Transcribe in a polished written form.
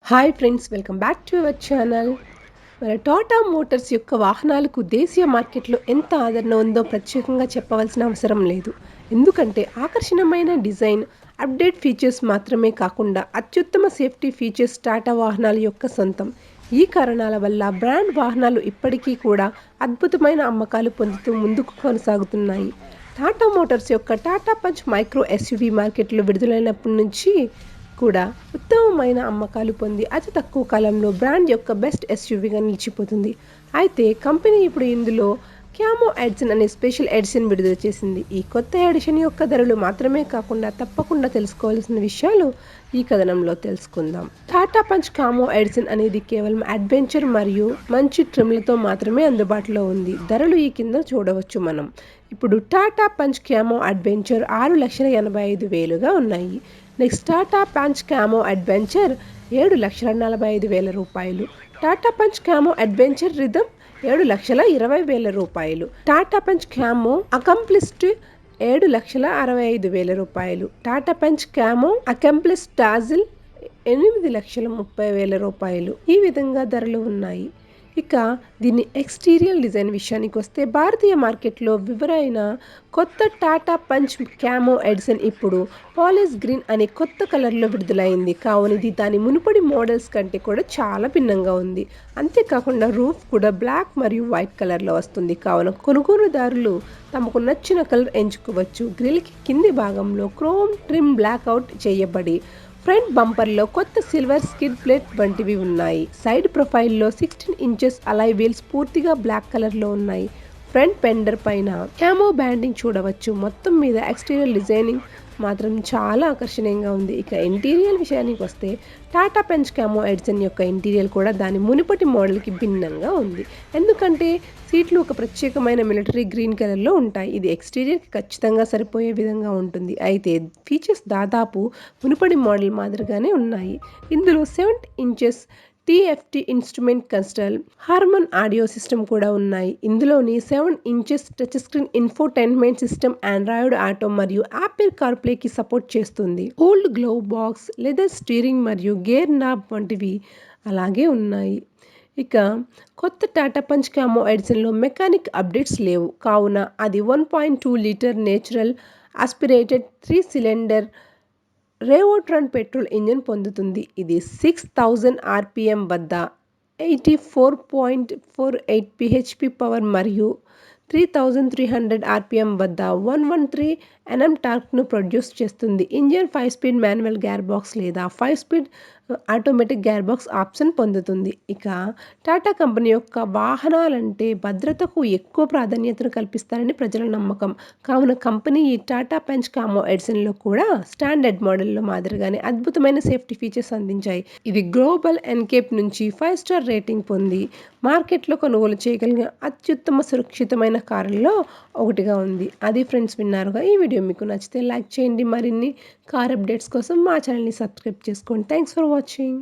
Hi friends, welcome back to our channel. మన Tata Motors యొక్క వాహనాలకు దేశీయ మార్కెట్లో ఎంత ఆదరణ ఉందో ప్రత్యేకంగా చెప్పవలసిన అవసరం లేదు. ఎందుకంటే ఆకర్షణమైన డిజైన్, అప్డేట్ ఫీచర్స్ మాత్రమే కాకుండా అత్యుత్తమ సేఫ్టీ ఫీచర్స్ టాటా వాహనాల యొక్క సొంతం. ఈ కారణాల వల్ల బ్రాండ్ వాహనాలు ఇప్పటికీ కూడా అద్భుతమైన అమ్మకాలు పొందుతూ ముందుకు కొనసాగుతున్నాయి. టాటా మోటార్స్ యొక్క టాటా పంచ్ మైక్రో ఎస్యూవీ మార్కెట్లో విడుదలైనప్పటి నుంచి కూడా ఉత్తమమైన అమ్మకాలు పొంది అతి తక్కువ కాలంలో బ్రాండ్ యొక్క బెస్ట్ ఎస్యూవీగా నిలిచిపోతుంది. అయితే కంపెనీ ఇప్పుడు ఇందులో క్యామో ఎడిషన్ అనే స్పెషల్ ఎడిషన్ విడుదల చేసింది. ఈ కొత్త ఎడిషన్ యొక్క ధరలు మాత్రమే కాకుండా తప్పకుండా తెలుసుకోవాల్సిన విషయాలు ఈ కథనంలో తెలుసుకుందాం. టాటా పంచ్ కామో ఎడిషన్ అనేది కేవలం అడ్వెంచర్ మరియు మంచి ట్రిమ్లతో మాత్రమే అందుబాటులో ఉంది. ధరలు ఈ కింద చూడవచ్చు మనం. ఇప్పుడు టాటా పంచ్ క్యామో అడ్వెంచర్ 6,85,000గా ఉన్నాయి. నెక్స్ట్ టాటా పంచ్ క్యామో అడ్వెంచర్ 7,45,000 రూపాయలు. టాటా పంచ్ క్యామో అడ్వెంచర్ రిథమ్ 7,20,000 రూపాయలు. టాటా పంచ్ క్యామో అకంప్లిస్డ్ 7,65,000 రూపాయలు. టాటా పంచ్ క్యామో అకంప్లిస్డ్ డాజిల్ 8,30,000 రూపాయలు. ఈ విధంగా ధరలు ఉన్నాయి. ఇక దీని ఎక్స్టీరియర్ డిజైన్ విషయానికి వస్తే భారతీయ మార్కెట్లో వివరైన కొత్త టాటా పంచ్ క్యామో ఎడిషన్ ఇప్పుడు పాలిష్ గ్రీన్ అనే కొత్త కలర్లో విడుదలైంది. కావున ఇది దాని మునుపటి మోడల్స్ కంటే కూడా చాలా భిన్నంగా ఉంది. అంతేకాకుండా రూఫ్ కూడా బ్లాక్ మరియు వైట్ కలర్లో వస్తుంది. కావున కొనుగోలుదారులు తమకు నచ్చిన కలర్ ఎంచుకోవచ్చు. గ్రిల్కి కింది భాగంలో క్రోమ్ ట్రిమ్ బ్లాక్అవుట్ చేయబడి ఫ్రంట్ బంపర్లో కొత్త సిల్వర్ స్కిడ్ ప్లేట్ వంటివి ఉన్నాయి. సైడ్ ప్రొఫైల్లో 16 ఇంచెస్ అలాయ్ వీల్స్ పూర్తిగా బ్లాక్ కలర్లో ఉన్నాయి. ఫ్రంట్ ఫెండర్ పైన క్యామో బ్యాండింగ్ చూడవచ్చు. మొత్తం మీద ఎక్స్టీరియర్ డిజైనింగ్ మాత్రం చాలా ఆకర్షణీయంగా ఉంది. ఇక ఇంటీరియర్ విషయానికి వస్తే టాటా పంచ్ క్యామో ఎడిషన్ యొక్క ఇంటీరియర్ కూడా దాని మునుపటి మోడల్కి భిన్నంగా ఉంది. ఎందుకంటే సీట్లు ఒక ప్రత్యేకమైన మిలిటరీ గ్రీన్ కలర్లో ఉంటాయి. ఇది ఎక్స్టీరియర్కి ఖచ్చితంగా సరిపోయే విధంగా ఉంటుంది. అయితే ఫీచర్స్ దాదాపు మునుపటి మోడల్ మాదిరిగానే ఉన్నాయి. ఇందులో 70 inches TFT instrument console, Harman audio system కూడా ఉన్నాయి. ఇందులోని 7 inches touch screen infotainment system Android Auto మరియు యాపిల్ కార్ప్లేకి సపోర్ట్ చేస్తుంది. Old glove box, leather steering మరియు గేర్ నాబ్ వంటివి అలాగే ఉన్నాయి. ఇక కొత్త టాటా పంచ్ క్యామో ఎడిషన్లో మెకానిక్ అప్డేట్స్ లేవు. కావున అది 1.2 litre natural aspirated 3 cylinder Revotron petrol engine పొందుతుంది. ఇది 6,000 ఆర్పిఎం వద్ద 84.48 పిహెచ్పి పవర్ మరియు 3,300 ఆర్పిఎం వద్ద 113 ఎన్ఎం టార్క్ను ప్రొడ్యూస్ చేస్తుంది. Engine 5 speed manual gear box లేదా 5 speed automatic gear box option పొందుతుంది. ఇక టాటా కంపెనీ యొక్క వాహనాలంటే భద్రతకు ఎక్కువ ప్రాధాన్యతను కల్పిస్తారని ప్రజల నమ్మకం. కావున కంపెనీ ఈ టాటా పంచ్ కామో ఎడిషన్లో కూడా స్టాండర్డ్ మోడల్లో మాదిరిగానే అద్భుతమైన సేఫ్టీ ఫీచర్స్ అందించాయి. ఇది గ్లోబల్ ఎన్కేప్ నుంచి 5 స్టార్ రేటింగ్ పొంది మార్కెట్లో కొనుగోలు చేయగలిగిన అత్యుత్తమ సురక్షితమైన కారుల్లో ఒకటిగా ఉంది. అది ఫ్రెండ్స్, విన్నారుగా. ఈ వీడియో మీకు నచ్చితే లైక్ చేయండి. మరిన్ని కార్ అప్డేట్స్ కోసం మా ఛానల్ని సబ్స్క్రైబ్ చేసుకోండి. Thanks for watching.